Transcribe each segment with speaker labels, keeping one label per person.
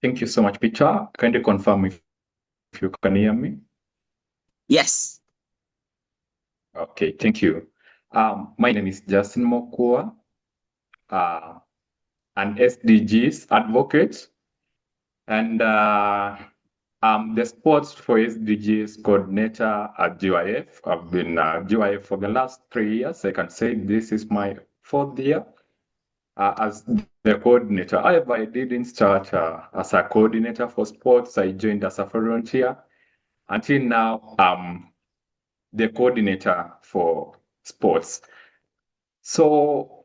Speaker 1: Thank you so much, Peter. Kindly confirm if you can hear me.
Speaker 2: Yes.
Speaker 1: Okay, thank you. My name is Justin Mokua, an SDGs advocate, and the sports for SDGs coordinator at GYF. I've been GYF for the last 3 years. I can say this is my 4th year as the coordinator. However, I didn't start as a coordinator for sports. I joined as a volunteer. Until now, the coordinator for sports. So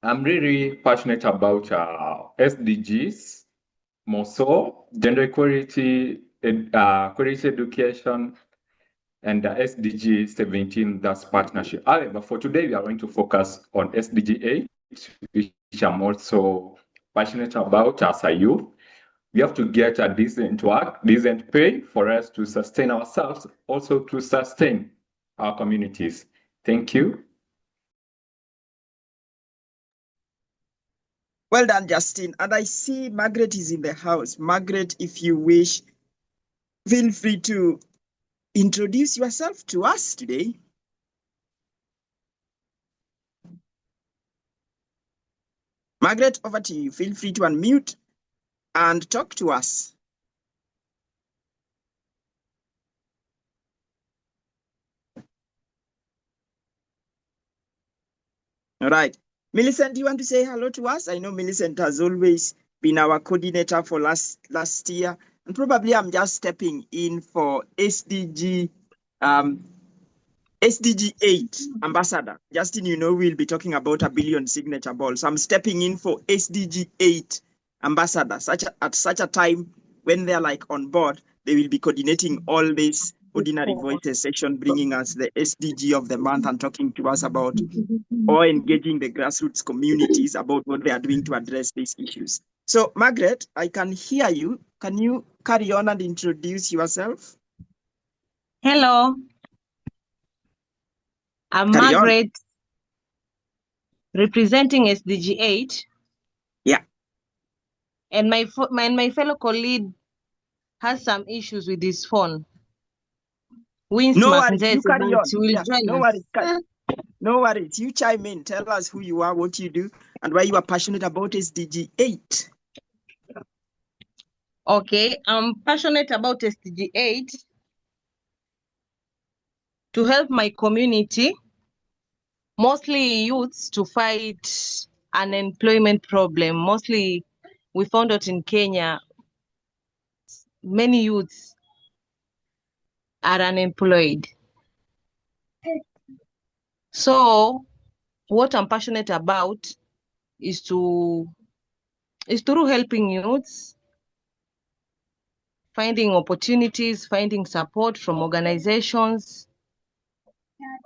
Speaker 1: I'm really passionate about SDGs, more so gender equality, quality education, and SDG 17, that's partnership. However, for today, we are going to focus on SDG 8, which I'm also passionate about as a youth. We have to get a decent work, decent pay for us to sustain ourselves, also to sustain our communities. Thank you.
Speaker 2: Well done, Justin. And I see Margaret is in the house. Margaret, if you wish, feel free to introduce yourself to us today. Margaret, over to you. Feel free to unmute and talk to us. All right. Millicent, do you want to say hello to us? I know Millicent has always been our coordinator for last year, and probably I'm just stepping in for SDG 8 ambassador. Justin, you know, we'll be talking about a billion signature ball. So I'm stepping in for SDG 8 ambassador. At such a time when they're like on board, they will be coordinating all this ordinary voices section, bringing us the SDG of the month and talking to us about or engaging the grassroots communities about what they are doing to address these issues. So Margaret, I can hear you. Can you carry on and introduce yourself?
Speaker 3: Hello. I'm
Speaker 2: Carry on.
Speaker 3: Margaret, representing SDG8.
Speaker 2: Yeah.
Speaker 3: And my fellow colleague has some issues with his phone.
Speaker 2: No worries, you carry on.
Speaker 3: Will
Speaker 2: Yeah,
Speaker 3: join
Speaker 2: no
Speaker 3: us.
Speaker 2: worries. No worries. You chime in. Tell us who you are, what you do, and why you are passionate about SDG 8.
Speaker 3: Okay, I'm passionate about SDG8 to help my community, mostly youths, to fight unemployment problem. Mostly, we found out in Kenya, many youths are unemployed. So what I'm passionate about is through helping youths, finding opportunities, finding support from organizations.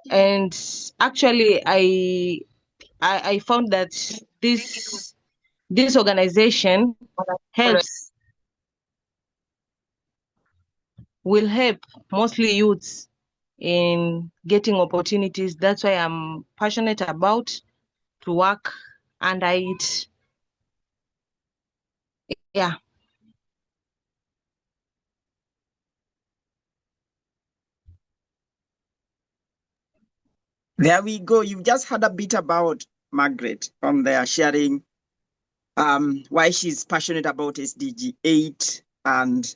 Speaker 3: And actually, I found that this organization will help mostly youths in getting opportunities. That's why I'm passionate about to work under it. Yeah.
Speaker 2: There we go. You've just heard a bit about Margaret on there sharing why she's passionate about SDG 8 and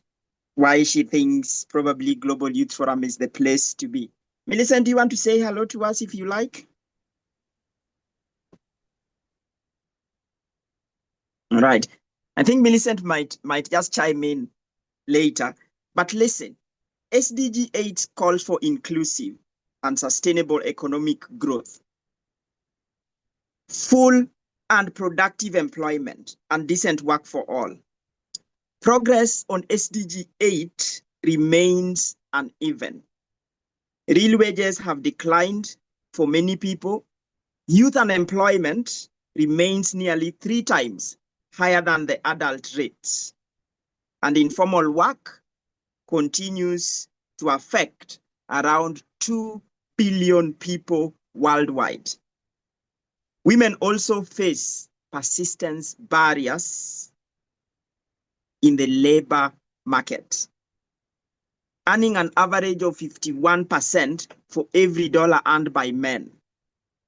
Speaker 2: why she thinks probably Global Youth Forum is the place to be. Millicent, do you want to say hello to us if you like? All right. I think Millicent might just chime in later. But listen, SDG 8 calls for inclusive and sustainable economic growth, full and productive employment, and decent work for all. Progress on SDG 8 remains uneven. Real wages have declined for many people. Youth unemployment remains nearly 3 times higher than the adult rates. And informal work continues to affect around 2 billion people worldwide. Women also face persistent barriers in the labor market, earning an average of 51% for every dollar earned by men.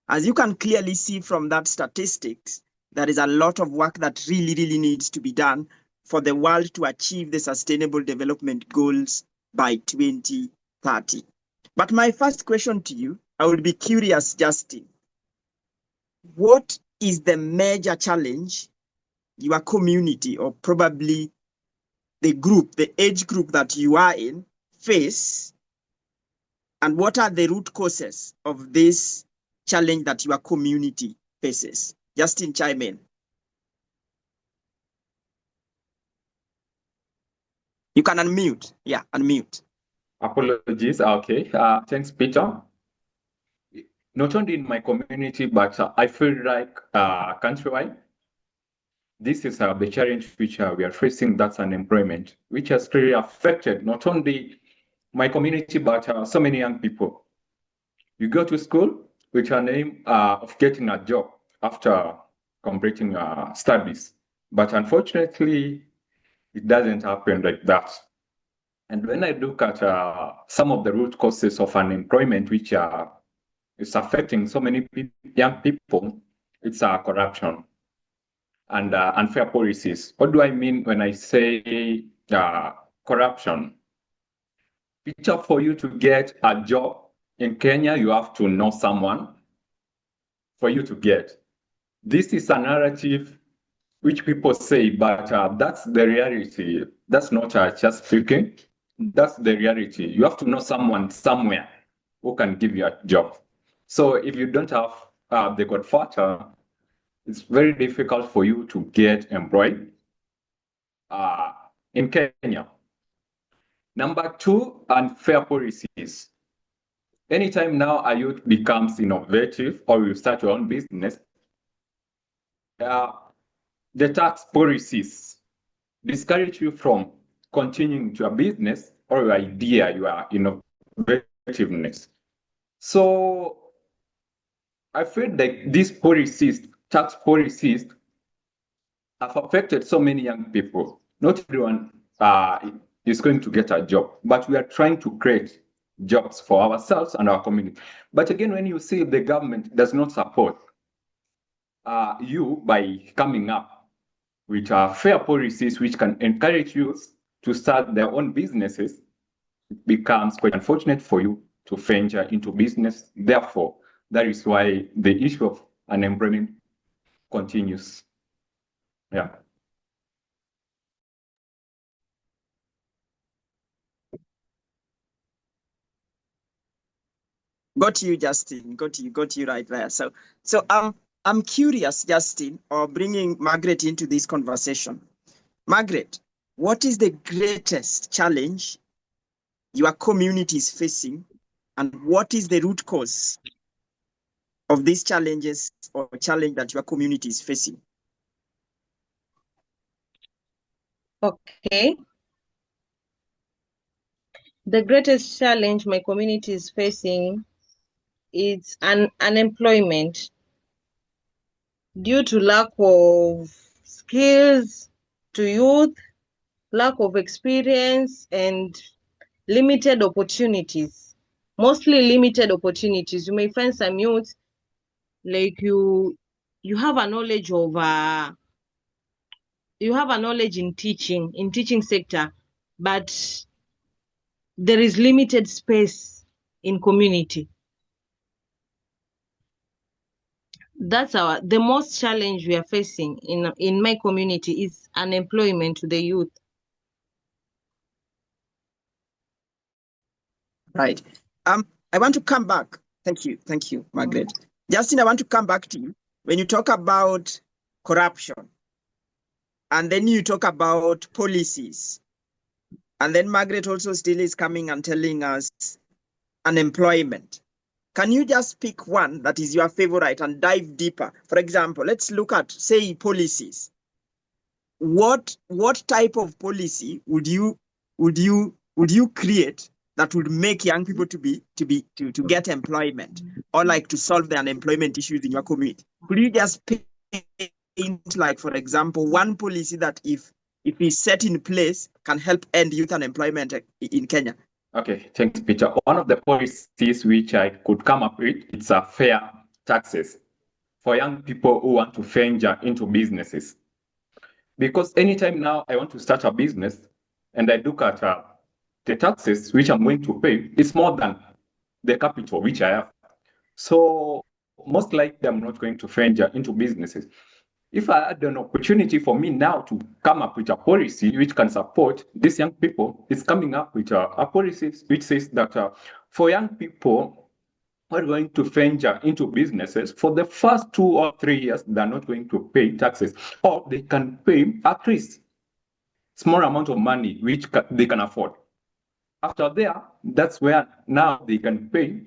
Speaker 2: As you can clearly see from that statistics, there is a lot of work that really needs to be done for the world to achieve the Sustainable Development Goals by 2030. But my first question to you, I would be curious, Justin, what is the major challenge your community, or probably the group, the age group that you are in, face, and what are the root causes of this challenge that your community faces? Justin, chime in. You can unmute. Yeah, unmute.
Speaker 1: Apologies. Okay. Thanks, Peter. Not only in my community, but I feel like countrywide, this is the challenge which we are facing, that's unemployment, which has really affected not only my community, but so many young people. You go to school with an aim of getting a job after completing studies. But unfortunately, it doesn't happen like that. And when I look at some of the root causes of unemployment, which is affecting so many young people, it's corruption and unfair policies. What do I mean when I say corruption? Picture, for you to get a job in Kenya, you have to know someone for you to get. This is a narrative which people say, but that's the reality. That's not just speaking. That's the reality. You have to know someone somewhere who can give you a job. So if you don't have the godfather, it's very difficult for you to get employed in Kenya. Number two, unfair policies. Anytime now a youth becomes innovative or you start your own business, the tax policies discourage you from continuing to a business or your idea, your innovativeness. So I feel like these policies, tax policies, have affected so many young people. Not everyone is going to get a job, but we are trying to create jobs for ourselves and our community. But again, when you see the government does not support you by coming up with fair policies which can encourage youth to start their own businesses, it becomes quite unfortunate for you to venture into business. Therefore, that is why the issue of unemployment continues. Yeah.
Speaker 2: Got you, Justin. Got you right there. So I'm curious, Justin, or bringing Margaret into this conversation. Margaret, what is the greatest challenge your community is facing, and what is the root cause of these challenges or challenge that your community is facing?
Speaker 3: Okay. The greatest challenge my community is facing is unemployment due to lack of skills to youth, lack of experience, and limited opportunities. Mostly limited opportunities. You may find some youth, like you have a knowledge of you have a knowledge in teaching sector, but there is limited space in community. That's the most challenge we are facing in my community is unemployment to the youth.
Speaker 2: Right. I want to come back. Thank you, Margaret. Justin, I want to come back to you. When you talk about corruption, and then you talk about policies, and then Margaret also still is coming and telling us unemployment. Can you just pick one that is your favorite and dive deeper? For example, let's look at, say, policies. What type of policy would you create that would make young people to get employment, or like to solve the unemployment issues in your community? Could you just paint, like, for example, one policy that if if is set in place, can help end youth unemployment in Kenya?
Speaker 1: Okay, thanks, Peter. One of the policies which I could come up with, it's a fair taxes for young people who want to venture into businesses. Because anytime now I want to start a business and I look at the taxes which I'm going to pay, it's more than the capital which I have. So most likely I'm not going to venture into businesses. If I had an opportunity for me now to come up with a policy which can support these young people, it's coming up with a policy which says that for young people who are going to venture into businesses, for the first 2 or 3 years, they're not going to pay taxes, or they can pay at least small amount of money which they can afford. After there, that's where now they can pay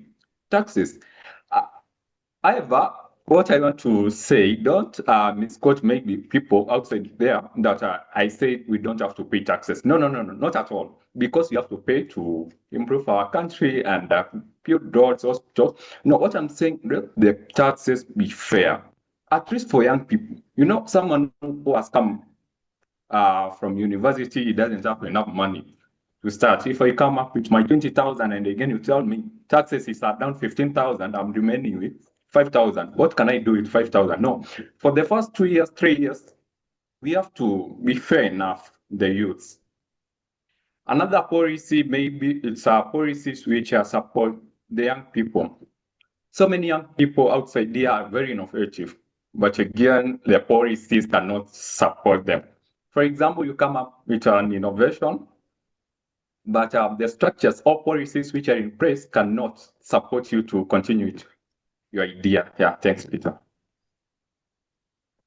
Speaker 1: taxes. However, what I want to say, don't misquote maybe people outside there that I say we don't have to pay taxes. No, not at all. Because we have to pay to improve our country and build roads, hospitals. No, what I'm saying, let the taxes be fair, at least for young people. You know, someone who has come from university, he doesn't have enough money to start. If I come up with my 20,000 and again you tell me taxes is down 15,000, I'm remaining with 5,000. What can I do with 5,000? No, for the first 2 years, 3 years, we have to be fair enough, the youths. Another policy, maybe it's policies which support the young people. So many young people outside there are very innovative, but again, the policies cannot support them. For example, you come up with an innovation, but the structures or policies which are in place cannot support you to continue with your idea. Yeah, thanks, Peter.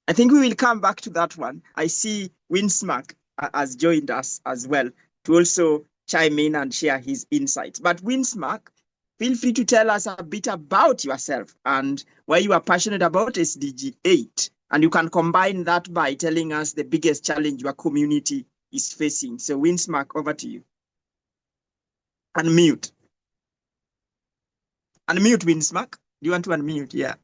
Speaker 2: I think we will come back to that one. I see Winsmark has joined us as well to also chime in and share his insights. But Winsmark, feel free to tell us a bit about yourself and why you are passionate about SDG8. And you can combine that by telling us the biggest challenge your community is facing. So Winsmark, over to you. Unmute. Unmute, Winsmark. Do you want to unmute? Yeah.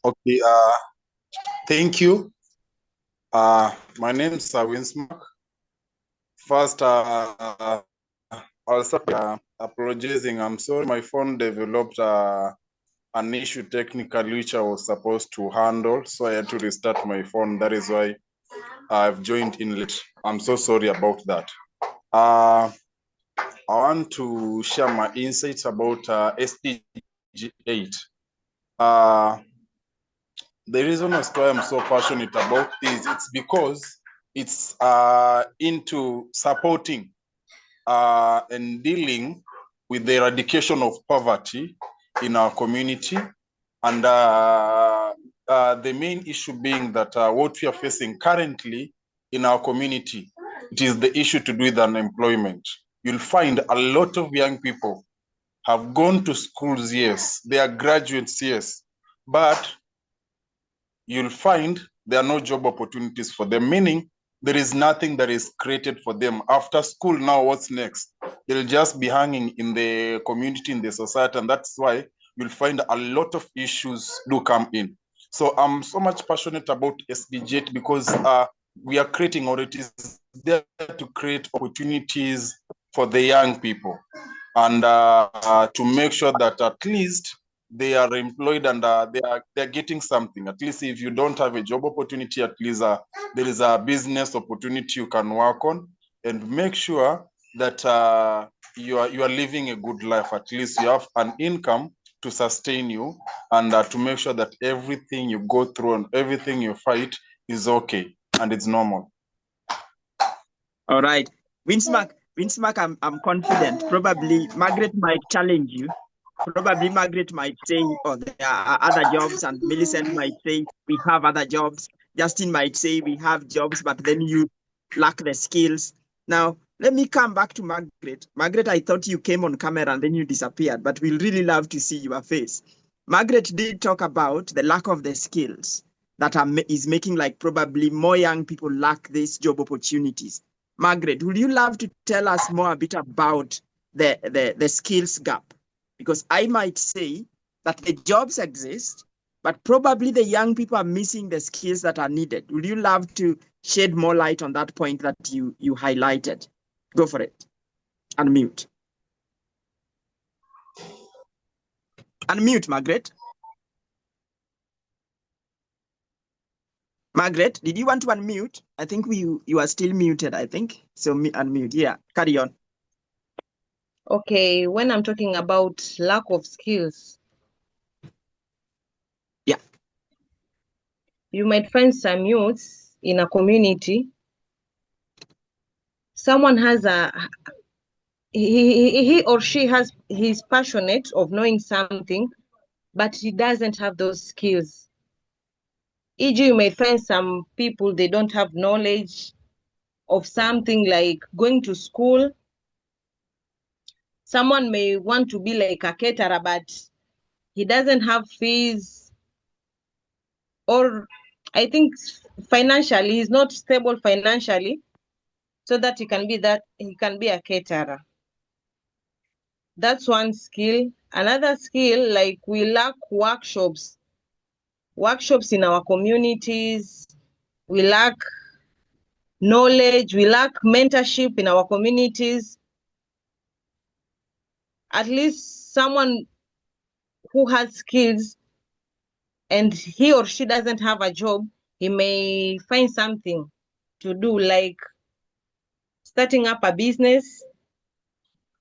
Speaker 4: Okay, thank you. My name is Winsmark. First, I'll start apologizing. I'm sorry, my phone developed an issue technically which I was supposed to handle, so I had to restart my phone. That is why I've joined in late. I'm so sorry about that. I want to share my insights about SDG8. The reason as to why I'm so passionate about this, it's because it's into supporting and dealing with the eradication of poverty in our community. And the main issue being that what we are facing currently in our community, it is the issue to do with unemployment. You'll find a lot of young people have gone to schools, yes, they are graduates, yes, but you'll find there are no job opportunities for them, meaning there is nothing that is created for them. After school, now what's next? They'll just be hanging in the community, in the society, and that's why you'll find a lot of issues do come in. So I'm so much passionate about SDG8 because we are creating, or it is there to create opportunities for the young people and to make sure that at least they are employed and they're getting something. At least if you don't have a job opportunity, at least there is a business opportunity you can work on and make sure that you are living a good life. At least you have an income to sustain you and to make sure that everything you go through and everything you fight is okay and it's normal.
Speaker 2: All right. Winsmark, I'm confident. Probably Margaret might challenge you. Probably Margaret might say, oh, there are other jobs, and Millicent might say, we have other jobs. Justin might say, we have jobs, but then you lack the skills. Now, let me come back to Margaret. Margaret, I thought you came on camera and then you disappeared, but we'll really love to see your face. Margaret did talk about the lack of the skills that is making like probably more young people lack these job opportunities. Margaret, would you love to tell us more a bit about the skills gap? Because I might say that the jobs exist, but probably the young people are missing the skills that are needed. Would you love to shed more light on that point that you highlighted? Go for it. Unmute. Unmute, Margaret. Margaret, did you want to unmute? I think you are still muted, I think. So unmute. Yeah, carry on.
Speaker 3: Okay, when I'm talking about lack of skills,
Speaker 2: yeah,
Speaker 3: you might find some youths in a community. Someone has he or she he's passionate of knowing something, but he doesn't have those skills. E.g., you may find some people, they don't have knowledge of something like going to school. Someone may want to be like a caterer, but he doesn't have fees, or I think financially, he's not stable financially, so that he can be a caterer. That's one skill. Another skill, like we lack workshops in our communities. We lack knowledge, we lack mentorship in our communities. At least someone who has skills and he or she doesn't have a job, he may find something to do, like starting up a business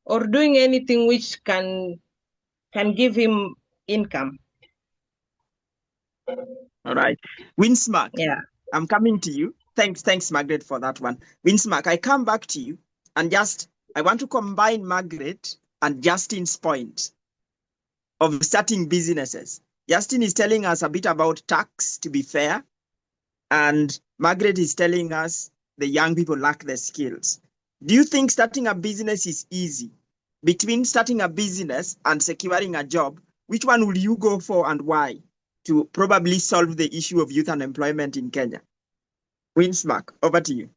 Speaker 3: or doing anything which can give him income.
Speaker 2: All right. Winsmark,
Speaker 3: Yeah.
Speaker 2: I'm coming to you. Thanks, Margaret, for that one. Winsmark, I come back to you and I want to combine Margaret and Justin's point of starting businesses. Justin is telling us a bit about tax, to be fair, and Margaret is telling us the young people lack the skills. Do you think starting a business is easy? Between starting a business and securing a job, which one will you go for and why, to probably solve the issue of youth unemployment in Kenya? Winsmark, over to you.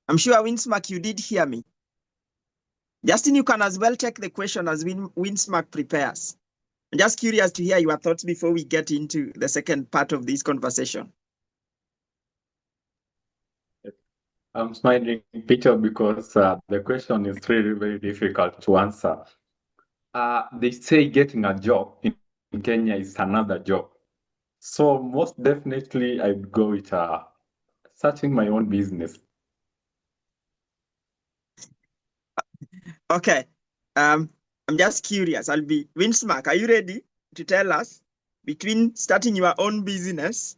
Speaker 2: I'm sure, Winsmark, you did hear me. Justin, you can as well take the question as Winsmark prepares. I'm just curious to hear your thoughts before we get into the second part of this conversation.
Speaker 1: I'm smiling, Peter, because the question is really very difficult to answer. They say getting a job in Kenya is another job. So most definitely I'd go with starting my own business.
Speaker 2: Okay. I'm just curious. Winsmark, are you ready to tell us, between starting your own business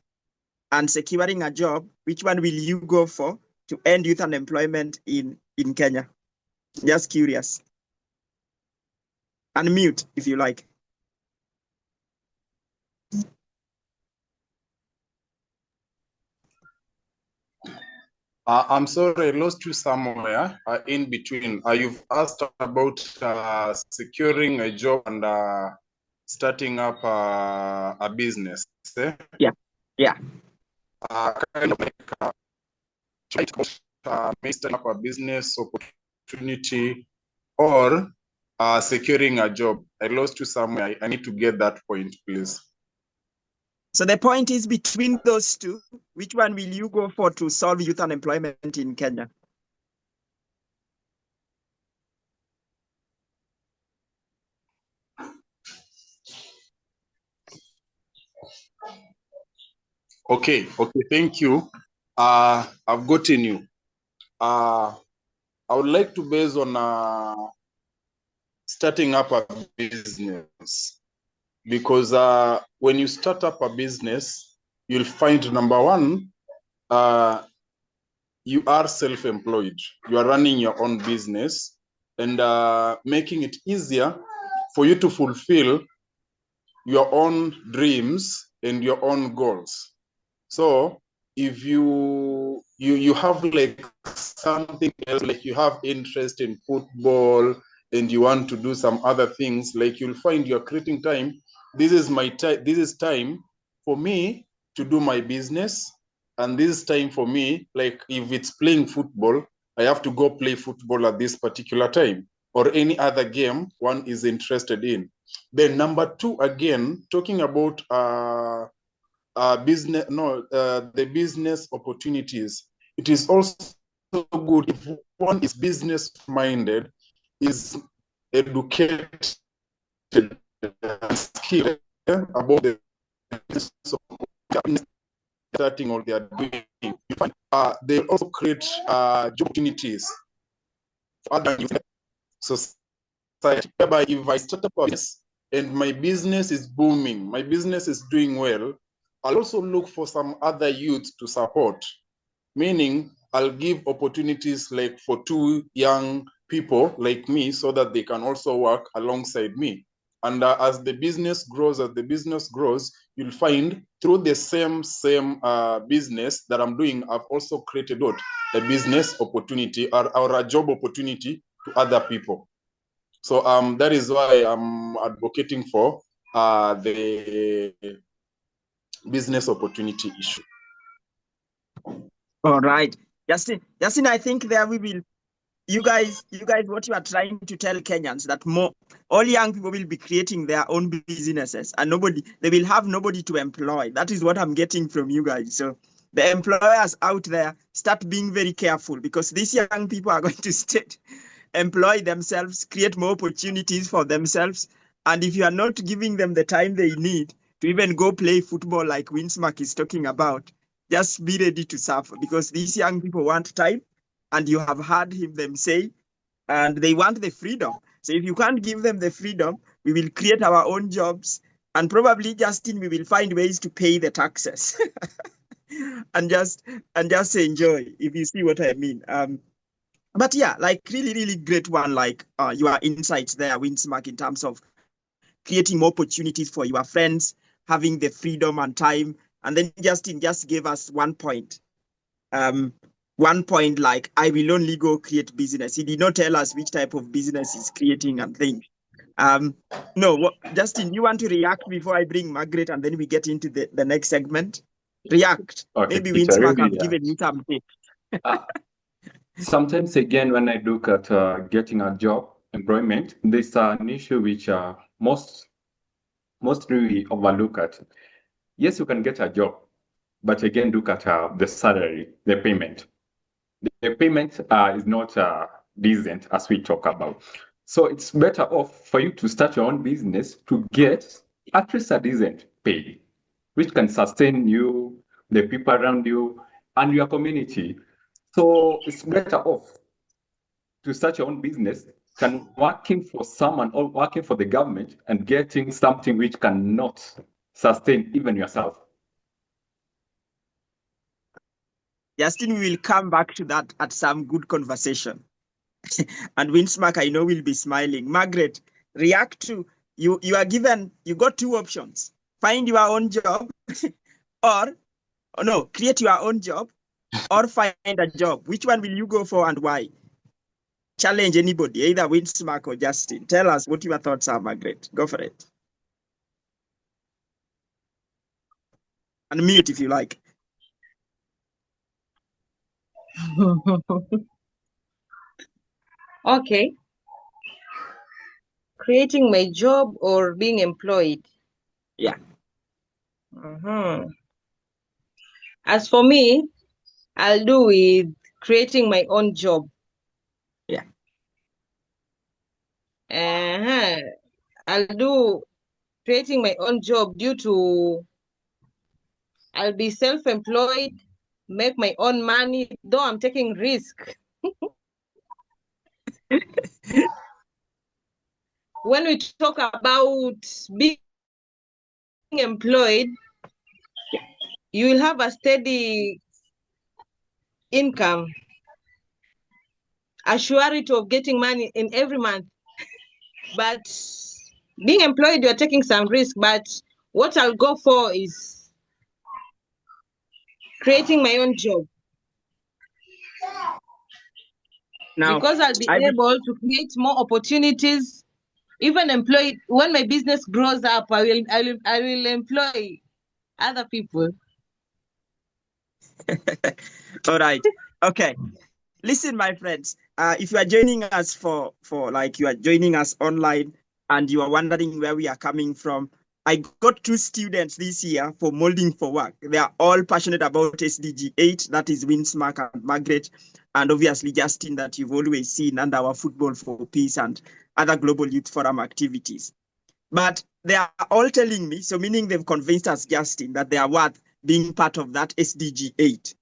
Speaker 2: and securing a job, which one will you go for to end youth unemployment in Kenya? Just curious. Unmute if you like.
Speaker 4: I'm sorry, I lost you somewhere in between. You've asked about securing a job and starting up a business. Eh?
Speaker 2: Yeah.
Speaker 4: Kind of like starting up a business opportunity or securing a job. I lost you somewhere. I need to get that point, please.
Speaker 2: So the point is, between those two, which one will you go for to solve youth unemployment in Kenya?
Speaker 4: Okay, thank you. I've gotten you. I would like to base on starting up a business, because when you start up a business, you'll find, number one, you are self-employed. You are running your own business, and making it easier for you to fulfill your own dreams and your own goals. So if you have like something else, like you have interest in football and you want to do some other things, like you'll find you're creating time. This is my time. This is time for me to do my business. And this is time for me, like if it's playing football, I have to go play football at this particular time, or any other game one is interested in. Then number two, again, talking about the business opportunities. It is also good if one is business minded, is educated and skilled about the business starting or they are doing. They also create job opportunities for other society. Whereby if I start up a business and my business is booming, my business is doing well, I'll also look for some other youth to support, meaning I'll give opportunities like for two young people like me so that they can also work alongside me. And as the business grows, you'll find through the same business that I'm doing, I've also created a business opportunity or a job opportunity to other people. So that is why I'm advocating for the business opportunity issue.
Speaker 2: All right, Justin, I think there we will. You guys, what you are trying to tell Kenyans that all young people will be creating their own businesses and they will have nobody to employ. That is what I'm getting from you guys. So the employers out there, start being very careful, because these young people are going to employ themselves, create more opportunities for themselves. And if you are not giving them the time they need to even go play football like Winsmark is talking about, just be ready to suffer, because these young people want time. And you have heard them say, and they want the freedom. So if you can't give them the freedom, we will create our own jobs. And probably, Justin, we will find ways to pay the taxes and just enjoy, if you see what I mean. But yeah, like really, really great one, like your insights there, Winsmark, in terms of creating more opportunities for your friends, having the freedom and time. And then Justin just gave us 1 point. 1 point, like, I will only go create business. He did not tell us which type of business he's creating and things. No, Justin, you want to react before I bring Margaret and then we get into the next segment? React.
Speaker 1: Okay,
Speaker 2: Maybe
Speaker 1: teacher,
Speaker 2: Winsmark
Speaker 1: really,
Speaker 2: have given you some tips.
Speaker 1: Sometimes again, when I look at getting a job, employment, there's an issue which most really overlook at. Yes, you can get a job, but again, look at the salary, the payment. The payment is not decent, as we talk about. So it's better off for you to start your own business to get at least a decent pay, which can sustain you, the people around you, and your community. So it's better off to start your own business than working for someone or working for the government and getting something which cannot sustain even yourself.
Speaker 2: Justin, we will come back to that at some good conversation. And Winsmark, I know, will be smiling. Margaret, react to, you got two options. Find your own job or no, create your own job or find a job. Which one will you go for and why? Challenge anybody, either Winsmark or Justin. Tell us what your thoughts are, Margaret. Go for it. And mute if you like.
Speaker 3: Okay. Creating my job or being employed?
Speaker 2: Yeah.
Speaker 3: As for me, I'll do with creating my own job.
Speaker 2: Yeah.
Speaker 3: I'll do creating my own job due to I'll be self-employed, make my own money, though I'm taking risk. When we talk about being employed, you will have a steady income, a surety of getting money in every month. But being employed, you're taking some risk, but what I'll go for is creating my own job.
Speaker 2: Now,
Speaker 3: Because I'll be able to create more opportunities, even employ, when my business grows up, I will employ other people.
Speaker 2: All right. Okay. Listen, my friends, if you are joining us for like you are joining us online and you are wondering where we are coming from, I got 2 students this year for Molding for Work. They are all passionate about SDG8, that is Winsmark and Margaret, and obviously Justin that you've always seen under our Football for Peace and other Global Youth Forum activities. But they are all telling me, so meaning they've convinced us, Justin, that they are worth being part of that SDG8.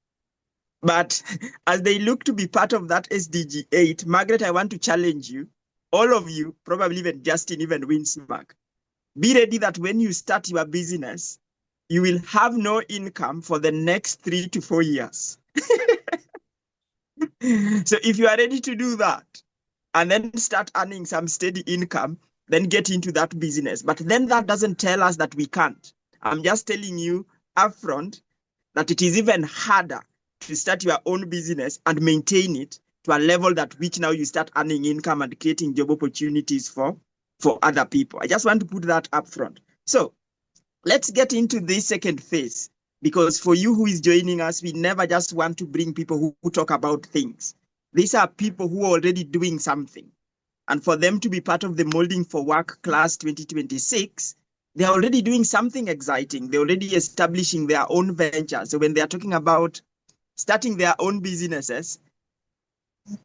Speaker 2: But as they look to be part of that SDG8, Margaret, I want to challenge you, all of you, probably even Justin, even Winsmark, be ready that when you start your business, you will have no income for the next 3 to 4 years. So if you are ready to do that, and then start earning some steady income, then get into that business. But then that doesn't tell us that we can't. I'm just telling you upfront that it is even harder to start your own business and maintain it to a level that which now you start earning income and creating job opportunities for other people. I just want to put that up front. So let's get into this second phase, because for you who is joining us, we never just want to bring people who talk about things. These are people who are already doing something. And for them to be part of the Molding for Work class 2026, they're already doing something exciting. They're already establishing their own ventures. So when they're talking about starting their own businesses,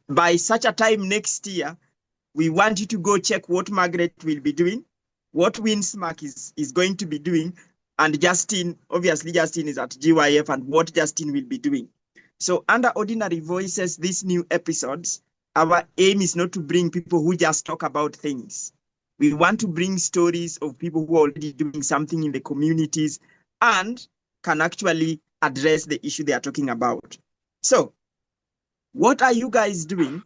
Speaker 2: by such a time next year, we want you to go check what Margaret will be doing, what Winsmark is going to be doing, and Justin, obviously Justin is at GYF, and what Justin will be doing. So under Ordinary Voices, these new episodes, our aim is not to bring people who just talk about things. We want to bring stories of people who are already doing something in the communities and can actually address the issue they are talking about. So what are you guys doing?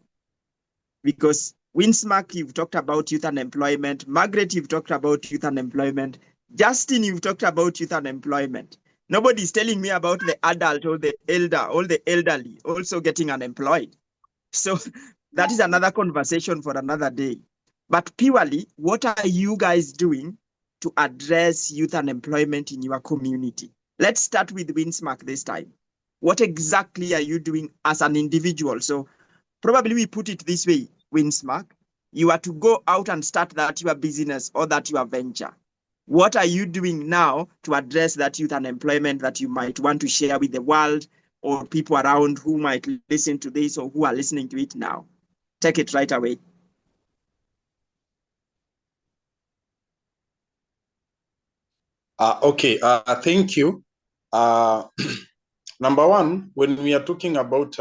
Speaker 2: Because Winsmark, you've talked about youth unemployment. Margaret, you've talked about youth unemployment. Justin, you've talked about youth unemployment. Nobody's telling me about the adult or the elderly also getting unemployed. So that is another conversation for another day. But purely, what are you guys doing to address youth unemployment in your community? Let's start with Winsmark this time. What exactly are you doing as an individual? So probably we put it this way, Winsmark, you are to go out and start that your business or that your venture. What are you doing now to address that youth unemployment that you might want to share with the world or people around who might listen to this or who are listening to it now? Take it right away.
Speaker 4: Okay, thank you. Number one, when we are talking about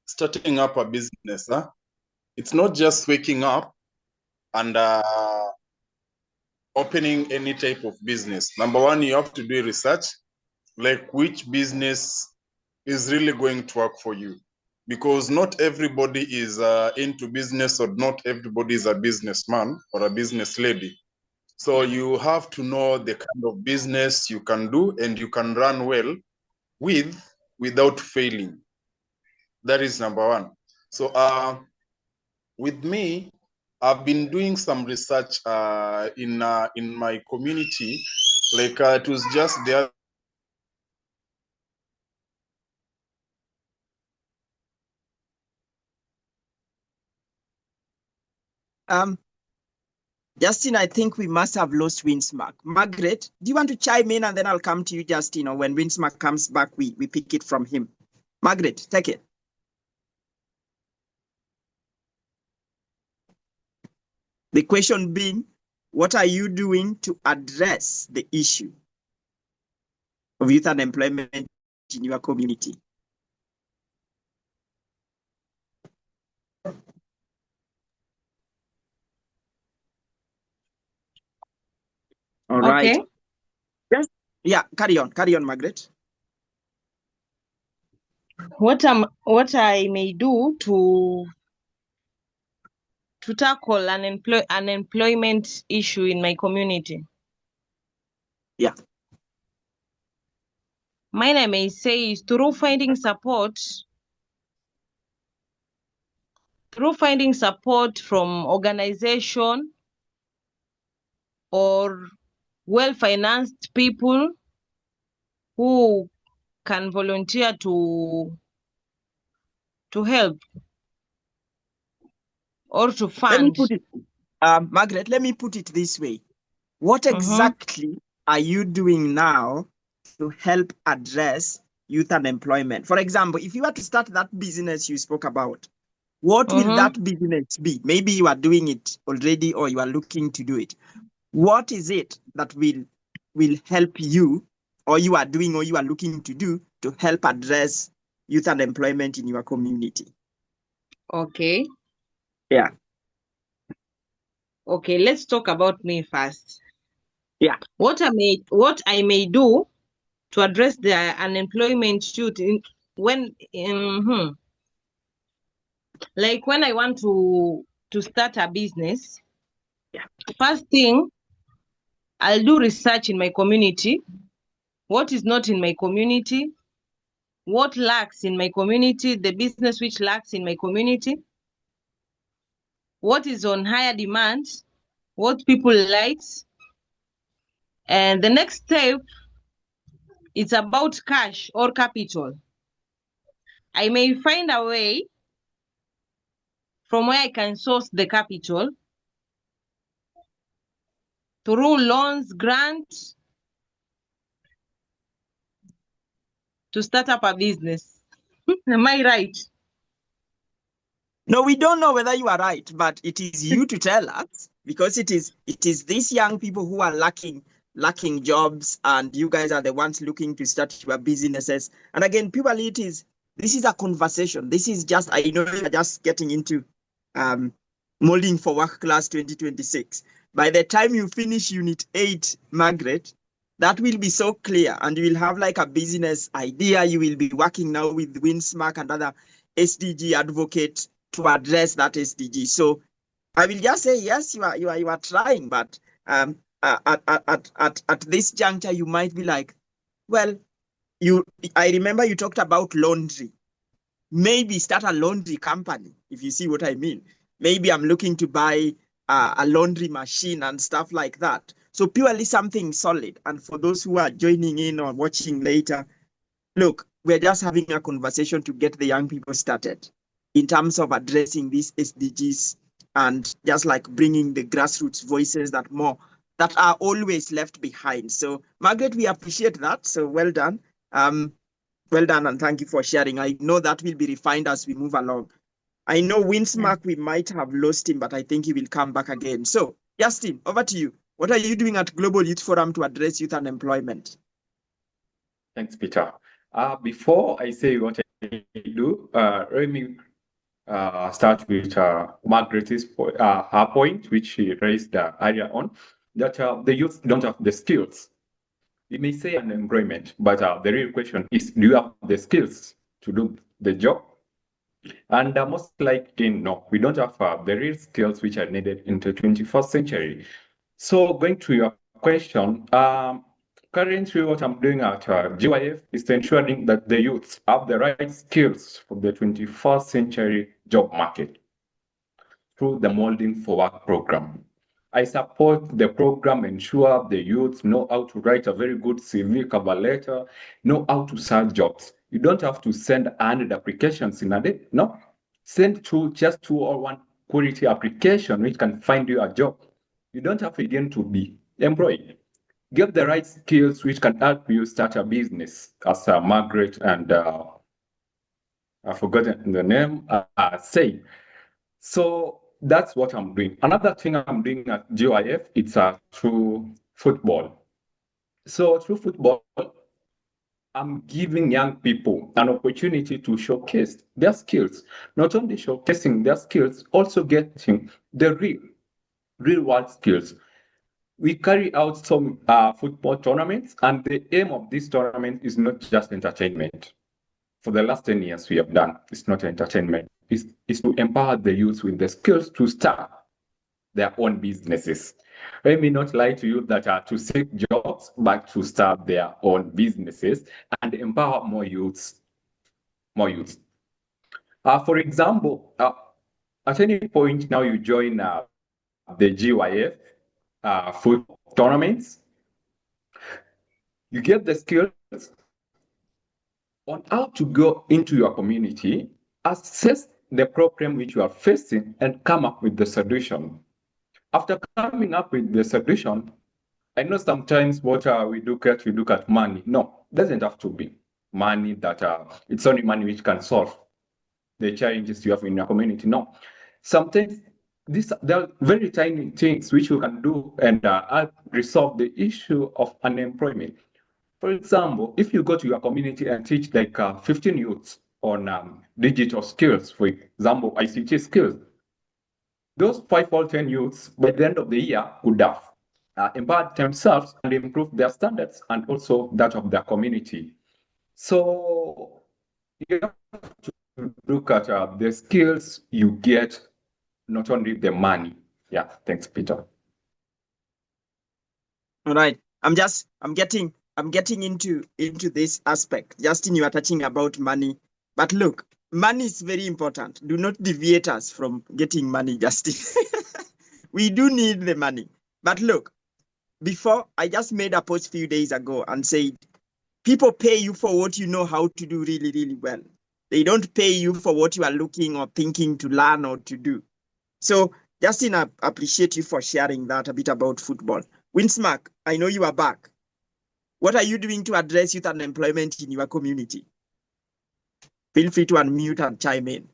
Speaker 4: starting up a business, it's not just waking up and opening any type of business. Number one, you have to do research, like which business is really going to work for you. Because not everybody is into business, or not everybody is a businessman or a business lady. So you have to know the kind of business you can do and you can run well without failing. That is number one. So with me, I've been doing some research in my community. Like it was just there.
Speaker 2: Justin, I think we must have lost Winsmark. Margaret, do you want to chime in and then I'll come to you, Justin, or when Winsmark comes back, we pick it from him. Margaret, take it. The question being, what are you doing to address the issue of youth unemployment in your community? All right.
Speaker 3: Okay.
Speaker 2: Yes. Yeah, carry on, Margaret.
Speaker 3: What I may do to to tackle an unemployment issue in my community?
Speaker 2: Yeah.
Speaker 3: Mine, I may say, is through finding support from organization or well-financed people who can volunteer to help or to
Speaker 2: Let me
Speaker 3: fund.
Speaker 2: put it, Margaret, let me put it this way. What exactly are you doing now to help address youth unemployment? For example, if you were to start that business you spoke about, what will that business be? Maybe you are doing it already or you are looking to do it. What is it that will help you, or you are doing, or you are looking to do to help address youth unemployment in your community?
Speaker 3: Okay.
Speaker 2: Yeah.
Speaker 3: Okay, let's talk about me first.
Speaker 2: Yeah.
Speaker 3: What I may do to address the unemployment youth like when I want to start a business.
Speaker 2: Yeah.
Speaker 3: First thing, I'll do research in my community. What is not in my community? What lacks in my community? The business which lacks in my community? What is on higher demand? What people likes? And the next step, it's about cash or capital. I may find a way from where I can source the capital through loans, grants, to start up a business. Am I right?
Speaker 2: No, we don't know whether you are right, but it is you to tell us, because it is these young people who are lacking jobs, and you guys are the ones looking to start your businesses. And again, purely this is a conversation. This is just, I know you're just getting into molding for work class 2026. By the time you finish Unit 8, Margaret, that will be so clear, and you will have like a business idea. You will be working now with Winsmark and other SDG advocates to address that SDG. So I will just say, yes, you are trying, but at this juncture, you might be like, well, I remember you talked about laundry. Maybe start a laundry company, if you see what I mean. Maybe I'm looking to buy a laundry machine and stuff like that. So purely something solid. And for those who are joining in or watching later, look, we're just having a conversation to get the young people started in terms of addressing these SDGs, and just like bringing the grassroots voices that are always left behind. So Margaret, we appreciate that. So well done. Well done, and thank you for sharing. I know that will be refined as we move along. I know Winsmark, we might have lost him, but I think he will come back again. So Justin, over to you. What are you doing at Global Youth Forum to address youth unemployment?
Speaker 1: Thanks, Peter. Before I say what I do, let me start with Margaret's her point, which she raised earlier on, that the youth don't have the skills. You may say unemployment, but the real question is, do you have the skills to do the job? And most likely, no, we don't have the real skills which are needed in the 21st century. So going to your question, currently what I'm doing at GYF is ensuring that the youths have the right skills for the 21st century job market through the Molding for Work program. I support the program, ensure the youths know how to write a very good CV cover letter, know how to search jobs. You don't have to send 100 applications in a day. No, send just 2 or 1 quality application which can find you a job. You don't have again to be employed. Get the right skills which can help you start a business, as Margaret and I've forgotten the name, say. So that's what I'm doing. Another thing I'm doing at GYF, it's through football. So through football, I'm giving young people an opportunity to showcase their skills. Not only showcasing their skills, also getting the real world skills. We carry out some football tournaments, and the aim of this tournament is not just entertainment. for the last 10 years we have done, it's not entertainment, is to empower the youth with the skills to start their own businesses. Let me not lie to you that are to seek jobs, but to start their own businesses and empower more youths. For example, at any point now you join the GYF football tournaments, you get the skills on how to go into your community, assess the problem which you are facing, and come up with the solution. After coming up with the solution, I know sometimes what we look at money. No, it doesn't have to be money that it's only money which can solve the challenges you have in your community. No, sometimes there are very tiny things which you can do and help resolve the issue of unemployment. For example, if you go to your community and teach like 15 youths on digital skills, for example, ICT skills, those 5 or 10 youths by the end of the year would have empowered themselves and improved their standards and also that of their community. So you have to look at the skills you get, not only the money. Yeah, thanks, Peter.
Speaker 2: All right. I'm getting into this aspect. Justin, you are touching about money. But look, money is very important. Do not deviate us from getting money, Justin. We do need the money. But look, before I just made a post a few days ago and said, people pay you for what you know how to do really, really well. They don't pay you for what you are looking or thinking to learn or to do. So, Justin, I appreciate you for sharing that a bit about football. Winsmark, I know you are back. What are you doing to address youth unemployment in your community? Feel free to unmute and chime in.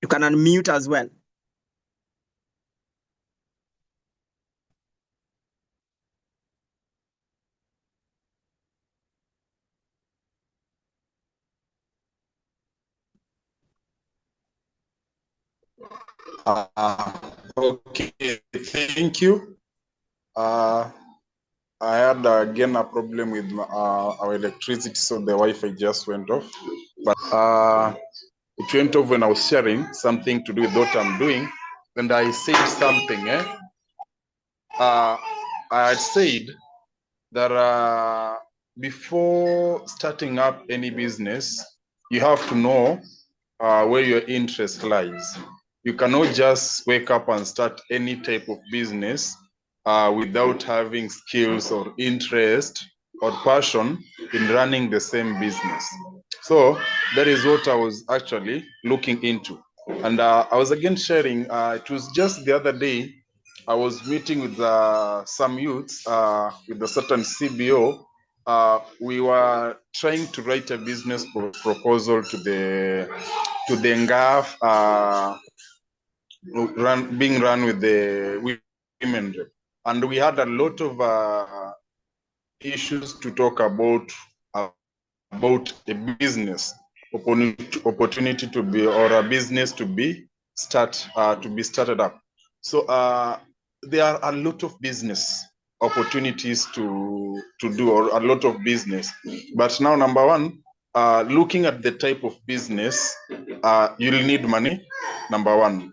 Speaker 2: You can unmute as well.
Speaker 4: Okay, thank you. I had again a problem with our electricity, so the Wi-Fi just went off. But it went off when I was sharing something to do with what I'm doing, and I said something. I had said that before starting up any business, you have to know where your interest lies. You cannot just wake up and start any type of business without having skills or interest or passion in running the same business. So that is what I was actually looking into. And I was again sharing, it was just the other day, I was meeting with some youths with a certain CBO. We were trying to write a business proposal to the NGAF being run with the women rep. And we had a lot of issues to talk about a business opportunity to be, or a business to be started up. So there are a lot of business opportunities to do, or a lot of business. But now, number one, looking at the type of business, you'll need money, number one.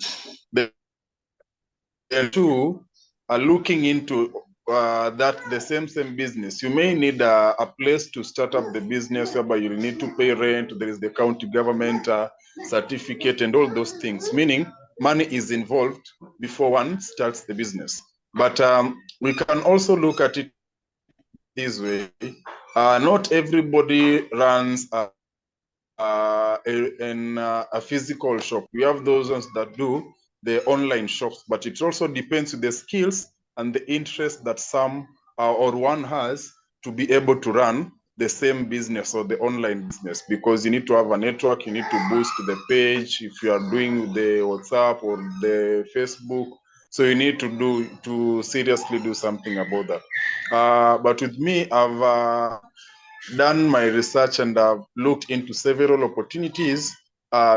Speaker 4: Then two, looking into that the same business, you may need a place to start up the business, whereby you'll need to pay rent. There is the county government certificate and all those things, meaning money is involved before one starts the business. But we can also look at it this way. Not everybody runs a physical shop. We have those ones that do the online shops, but it also depends on the skills and the interest that some or one has to be able to run the same business or the online business, because you need to have a network, you need to boost the page if you are doing the WhatsApp or the Facebook. So you need to seriously do something about that. But with me, I've done my research and I've looked into several opportunities,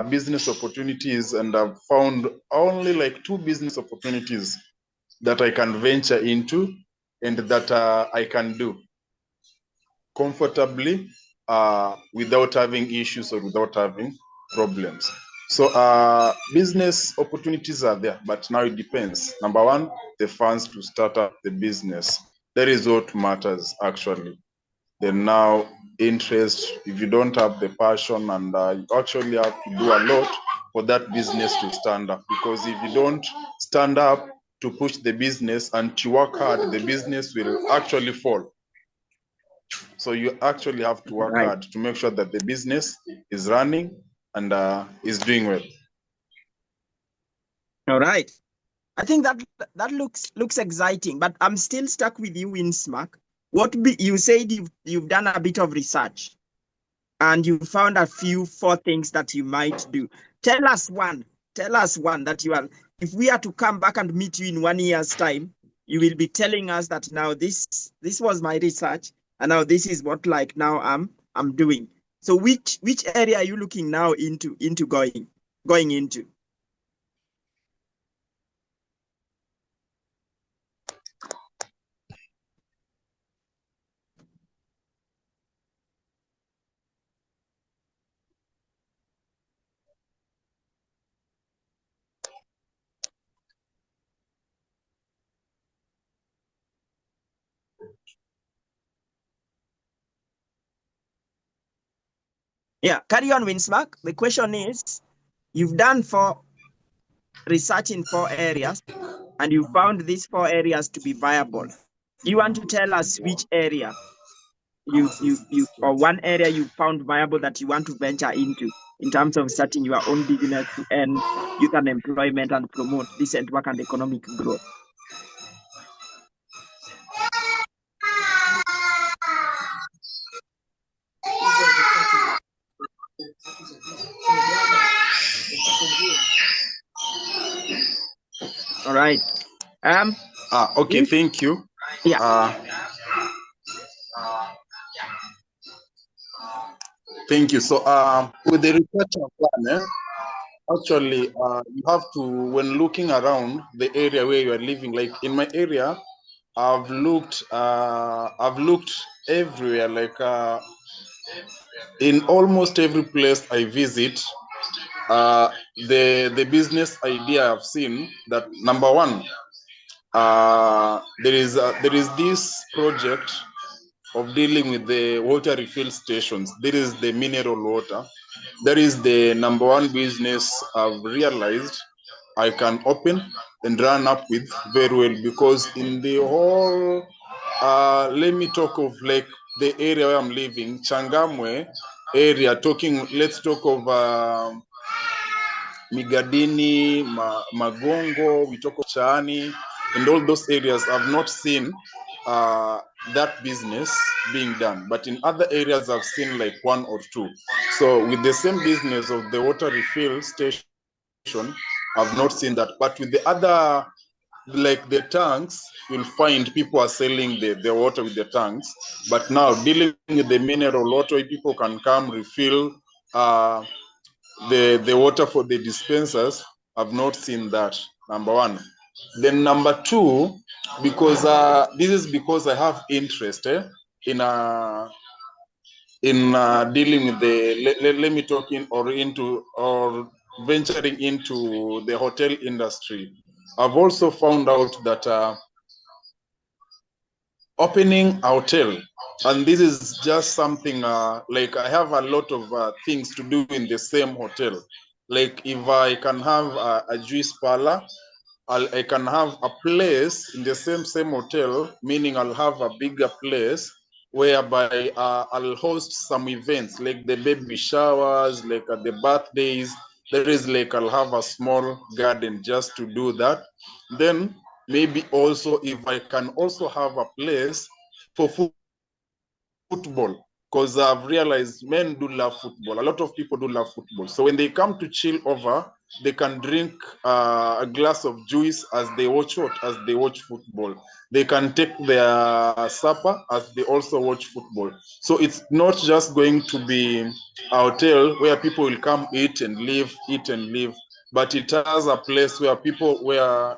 Speaker 4: business opportunities, and I've found only like 2 business opportunities that I can venture into and that I can do comfortably without having issues or without having problems. So business opportunities are there, but now it depends. Number one, the funds to start up the business. That is what matters actually. Then now interest, if you don't have the passion, and you actually have to do a lot for that business to stand up, because if you don't stand up to push the business and to work hard, the business will actually fall. So you actually have to work hard to make sure that the business is running and is doing well.
Speaker 2: All right. I think that looks exciting, but I'm still stuck with you, Winsmark. You said you've done a bit of research and you found a few 4 things that you might do. Tell us one that you are, if we are to come back and meet you in 1 year's time, you will be telling us that now this was my research and now this is what like now I'm doing. So which area are you looking now into going into? Yeah, carry on, Winsmark. The question is, you've done 4 research in 4 areas, and you found these 4 areas to be viable. Do you want to tell us which area or one area you found viable that you want to venture into in terms of starting your own business to end youth unemployment and promote decent work and economic growth? All right.
Speaker 4: Okay, thank you.
Speaker 2: Yeah.
Speaker 4: Thank you. So with the research I've done, actually you have to, when looking around the area where you are living, like in my area, I've looked everywhere, like in almost every place I visit. The business idea I've seen that, number one, there is this project of dealing with the water refill stations. There is the mineral water. That is the number one business I've realized I can open and run up with very well, because in the whole, let me talk of like the area where I'm living, Changamwe area, let's talk of Migadini, Magongo, we talk of Chaani, and all those areas. I've not seen that business being done, but in other areas I've seen like 1 or 2. So with the same business of the water refill station, I've not seen that. But with the other, like the tanks, you'll find people are selling the water with the tanks. But now dealing with the mineral water, people can come refill the water for the dispensers. I've not seen that, number one. Then number two, because this is because I have interest in dealing with the, let me talk in or venturing into the hotel industry. I've also found out that opening a hotel, and this is just something like I have a lot of things to do in the same hotel. Like if I can have a juice parlor, I can have a place in the same hotel, meaning I'll have a bigger place whereby I'll host some events like the baby showers, like at the birthdays. There is like I'll have a small garden just to do that. Then maybe also if I can also have a place for football, because I've realized men do love football. A lot of people do love football. So when they come to chill over, they can drink a glass of juice as they watch football. They can take their supper as they also watch football. So it's not just going to be a hotel where people will come eat and leave, but it has a place where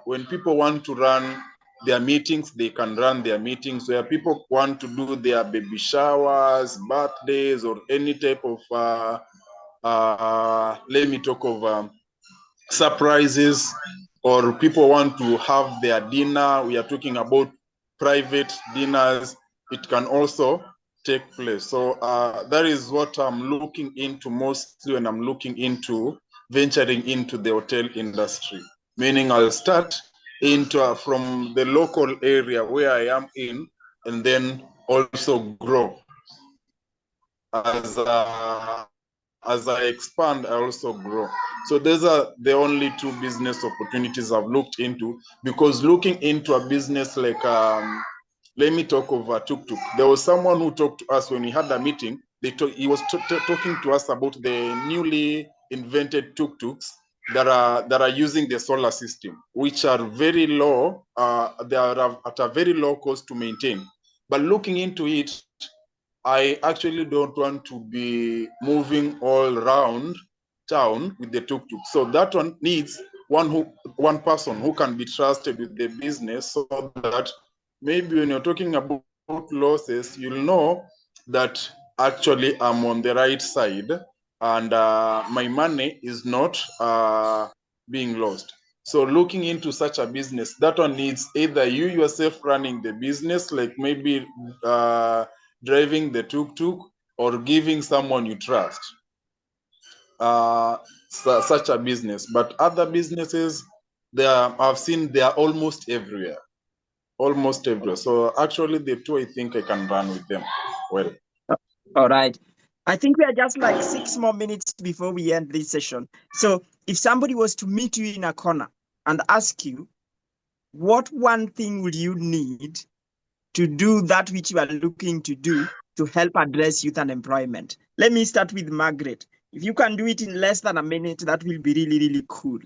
Speaker 4: when people want to run their meetings, they can run their meetings where people want to do their baby showers, birthdays, or any type of, let me talk of surprises, or people want to have their dinner. We are talking about private dinners. It can also take place. So that is what I'm looking into mostly when I'm looking into venturing into the hotel industry. Meaning I'll start into from the local area where I am in, and then also grow as I expand, I also grow. So those are the only two business opportunities I've looked into, because looking into a business like, let me talk of a tuk-tuk. There was someone who talked to us when we had a meeting. He was talking to us about the newly invented tuk-tuks that are using the solar system, which are very low. They are at a very low cost to maintain. But looking into it, I actually don't want to be moving all around town with the tuk-tuk. So that one needs one person who can be trusted with the business, so that maybe when you're talking about losses, you'll know that actually I'm on the right side, and my money is not being lost. So looking into such a business, that one needs either you yourself running the business, like maybe driving the tuk-tuk, or giving someone you trust such a business. But other businesses, I've seen they are almost everywhere. So actually the two, I think I can run with them well.
Speaker 2: All right. I think we are just like 6 more minutes before we end this session. So if somebody was to meet you in a corner and ask you, what one thing would you need to do that which you are looking to do to help address youth unemployment? Let me start with Margaret. If you can do it in less than a minute, that will be really, really cool.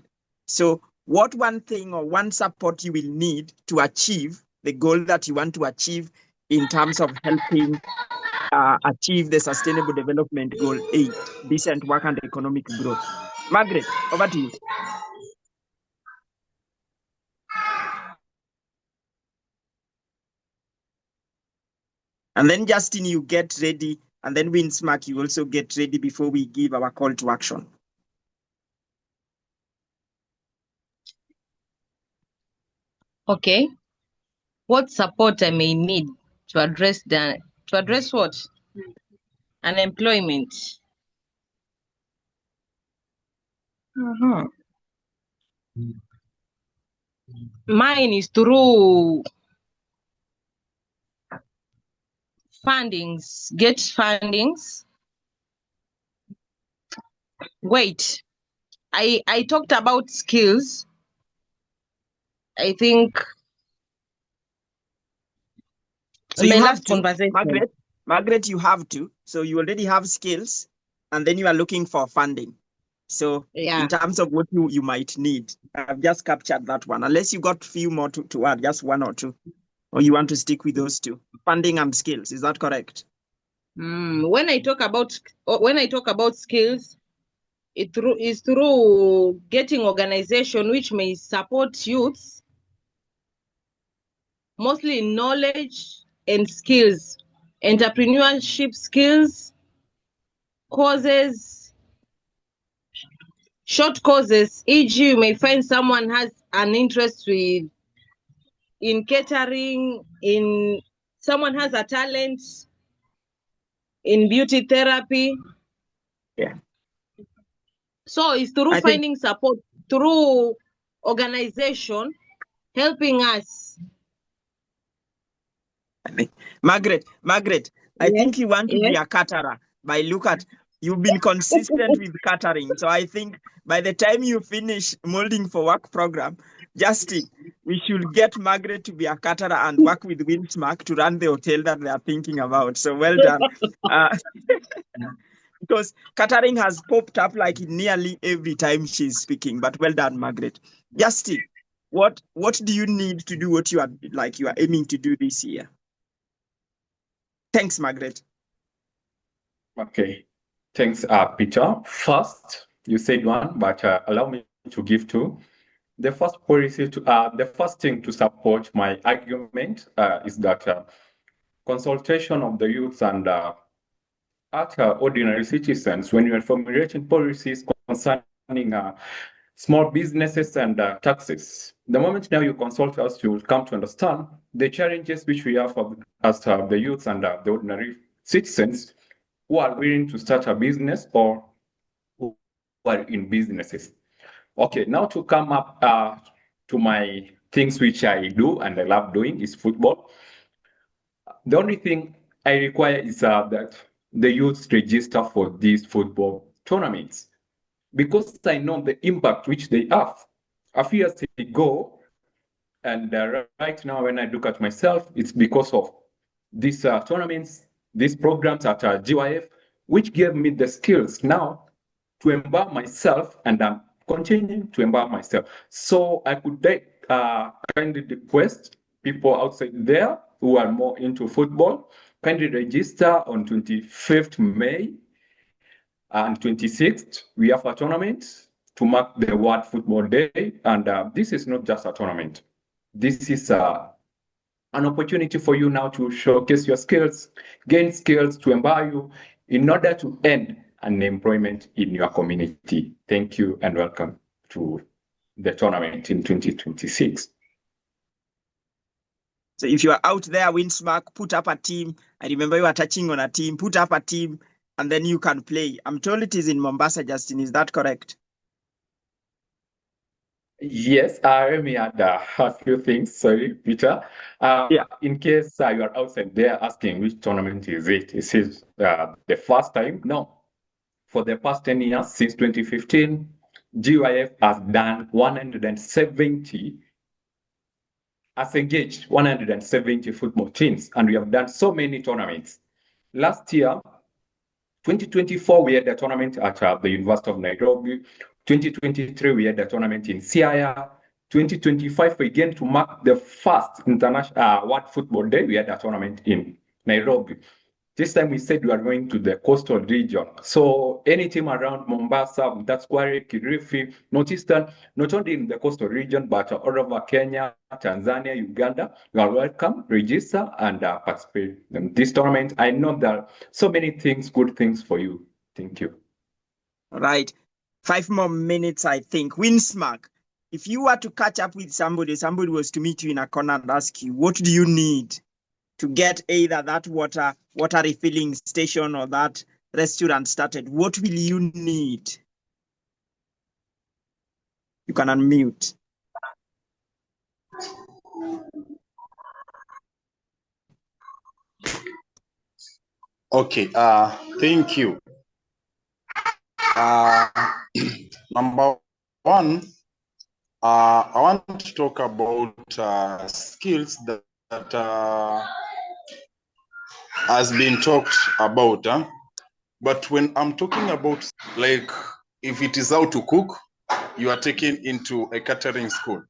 Speaker 2: So what one thing or one support you will need to achieve the goal that you want to achieve in terms of helping achieve the Sustainable Development Goal 8, decent work and economic growth? Margaret, over to you. And then Justin, you get ready, and then Winsmark, you also get ready before we give our call to action.
Speaker 3: Okay. What support I may need to address what? Unemployment. Mine is through fundings, get fundings. Wait, I talked about skills. I think
Speaker 2: so you
Speaker 3: last
Speaker 2: have to,
Speaker 3: conversation.
Speaker 2: Margaret, you have to. So you already have skills, and then you are looking for funding. So
Speaker 3: Yeah.
Speaker 2: in terms of what you might need, I've just captured that one. Unless you got a few more to add, just one or two, or you want to stick with those two, funding and skills. Is that correct?
Speaker 3: When I talk about skills, it is through getting organization which may support youths, mostly in knowledge and skills, entrepreneurship skills, courses, short courses, e.g. you may find someone has an interest in catering, someone has a talent in beauty therapy.
Speaker 2: Yeah.
Speaker 3: So it's through finding support, through organization, helping us.
Speaker 2: Margaret, I think you want to be a caterer. You've been consistent with catering. So I think by the time you finish Molding for Work program, Justin, we should get Margaret to be a caterer and work with Winsmark to run the hotel that they are thinking about. So well done. Because catering has popped up like nearly every time she's speaking, but well done, Margaret. Justin, what do you need to do what you are aiming to do this year? Thanks, Margaret.
Speaker 1: Okay. Thanks, Peter. First, you said one, but allow me to give two. the first policy to the first thing to support my argument is that consultation of the youth and ordinary citizens when you are formulating policies concerning small businesses and taxes. The moment now you consult us, you will come to understand the challenges which we have as the youth and the ordinary citizens who are willing to start a business or who are in businesses. Okay, now to come up to my things which I do and I love doing is football. The only thing I require is that the youth register for these football tournaments because I know the impact which they have. A few years ago, and right now when I look at myself, it's because of these tournaments, these programs at GYF, which gave me the skills now to empower myself, and I'm continuing to empower myself. So I could kindly request people outside there who are more into football, kindly register on 25th May and 26th. We have a tournament to mark the World Football Day. And this is not just a tournament. This is an opportunity for you now to showcase your skills, gain skills to empower you in order to end unemployment in your community. Thank you and welcome to the tournament in 2026.
Speaker 2: So if you are out there, Winsmark, put up a team. I remember you are touching on a team, put up a team, and then you can play. I'm told it is in Mombasa, Justin. Is that correct?
Speaker 1: Yes, let me add a few things. Sorry, Peter.
Speaker 2: Yeah.
Speaker 1: In case you are outside there asking which tournament is it? Is it the first time? No. For the past 10 years, since 2015, GYF has done 170, has engaged 170 football teams, and we have done so many tournaments. Last year, 2024, we had a tournament at the University of Nairobi. 2023, we had a tournament in Siaya. 2025, again, to mark the first international World Football Day, we had a tournament in Nairobi. This time we said we are going to the coastal region. So any team around Mombasa, Mtatskwari, Kilifi, Northeastern, not only in the coastal region, but all over Kenya, Tanzania, Uganda, you are welcome, register and participate in this tournament. I know there are so many things, good things for you. Thank you.
Speaker 2: All right. 5 more minutes, I think. Winsmark, if you were to catch up with somebody was to meet you in a corner and ask you, what do you need to get either that water refilling station or that restaurant started? What will you need? You can unmute.
Speaker 4: Okay, thank you. Number one, I want to talk about skills that has been talked about. But when I'm talking about, like, if it is how to cook, you are taken into a catering school.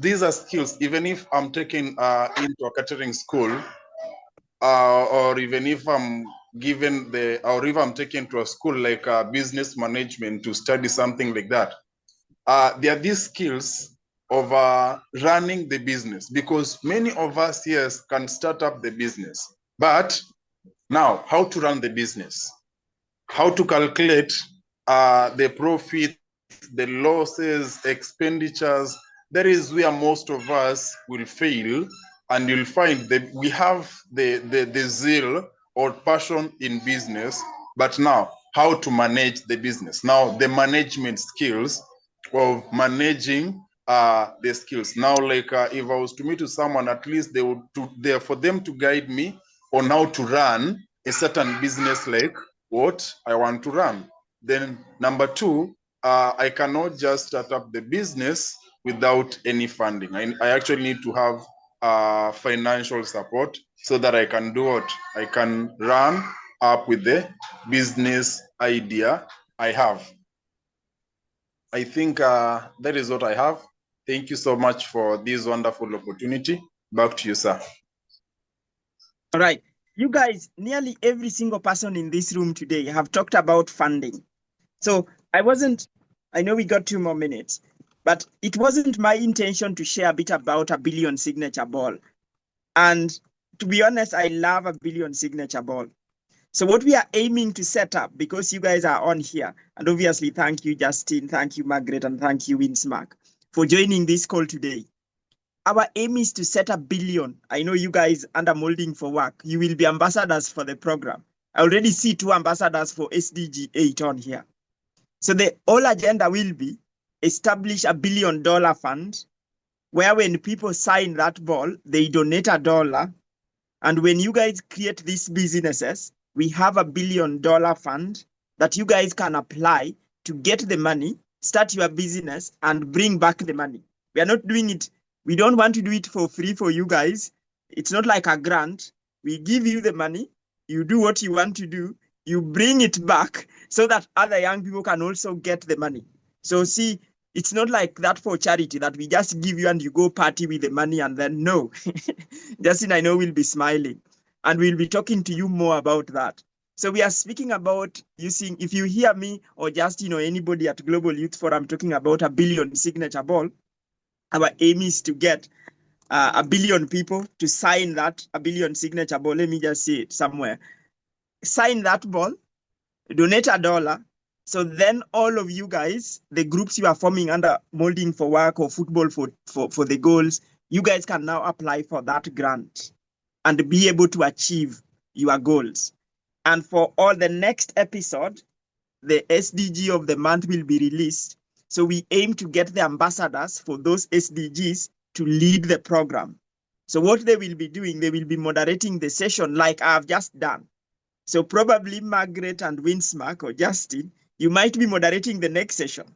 Speaker 4: These are skills, even if I'm taken into a catering school, or even if I'm given or if I'm taken to a school like business management to study something like that, there are these skills of running the business, because many of us here can start up the business, but now how to run the business, how to calculate the profit, the losses, expenditures. That is where most of us will fail, and you'll find that we have the zeal or passion in business, but now how to manage the business. Now the management skills of managing the skills. Now, like if I was to meet with someone, at least they would there for them to guide me on how to run a certain business like what I want to run. Then number two, I cannot just start up the business without any funding. I actually need to have financial support so that I can do what? I can run up with the business idea I have. I think that is what I have. Thank you so much for this wonderful opportunity. Back to you, sir.
Speaker 2: All right. You guys, nearly every single person in this room today have talked about funding. So I know we got 2 more minutes, But it wasn't my intention to share a bit about a billion signature ball. And to be honest, I love a billion signature ball. So what we are aiming to set up, because you guys are on here, and obviously thank you, Justin, thank you, Margaret, and thank you, Winsmark, for joining this call today. Our aim is to set a billion. I know you guys under Molding for Work, you will be ambassadors for the program. I already see 2 ambassadors for SDG8 on here. So the whole agenda will be establish $1 billion fund, where when people sign that ball, they donate $1. And when you guys create these businesses, we have $1 billion fund that you guys can apply to get the money, start your business, and bring back the money. We are not doing it. We don't want to do it for free for you guys. It's not like a grant. We give you the money, you do what you want to do, you bring it back so that other young people can also get the money. So see, it's not like that for charity that we just give you and you go party with the money and then no. Justin, I know, will be smiling and we'll be talking to you more about that. So we are speaking about using, if you hear me or Justin or anybody at Global Youth Forum talking about $1 billion signature ball, our aim is to get 1 billion people to sign that $1 billion signature ball. Let me just say it somewhere. Sign that ball, donate $1. So then all of you guys, the groups you are forming under Molding for Work or Football for the Goals, you guys can now apply for that grant and be able to achieve your goals. And for all the next episode, the SDG of the month will be released. So we aim to get the ambassadors for those SDGs to lead the program. So what they will be doing, they will be moderating the session like I've just done. So probably Margaret and Winsmark or Justin, you might be moderating the next session.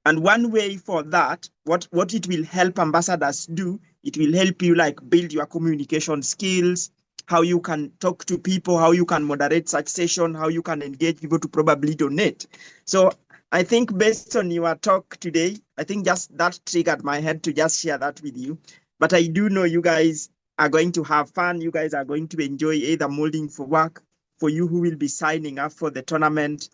Speaker 2: And one way for that, what it will help ambassadors do, it will help you like build your communication skills, how you can talk to people, how you can moderate such session, how you can engage people to probably donate. So I think based on your talk today, I think just that triggered my head to just share that with you. But I do know you guys are going to have fun. You guys are going to enjoy either Molding for Work. For you who will be signing up for the tournament,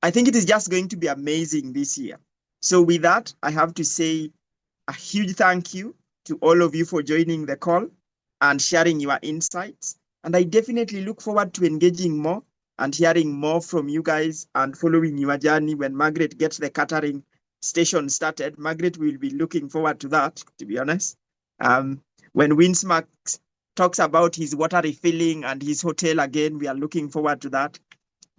Speaker 2: I think it is just going to be amazing this year. So with that, I have to say a huge thank you to all of you for joining the call and sharing your insights. And I definitely look forward to engaging more and hearing more from you guys and following your journey when Margaret gets the catering station started. Margaret will be looking forward to that, to be honest. When Winsmark talks about his water refilling and his hotel again, we are looking forward to that.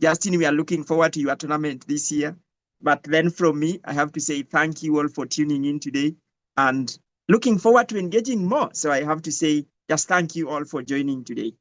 Speaker 2: Justin, we are looking forward to your tournament this year. But then from me, I have to say thank you all for tuning in today and looking forward to engaging more. So I have to say just thank you all for joining today.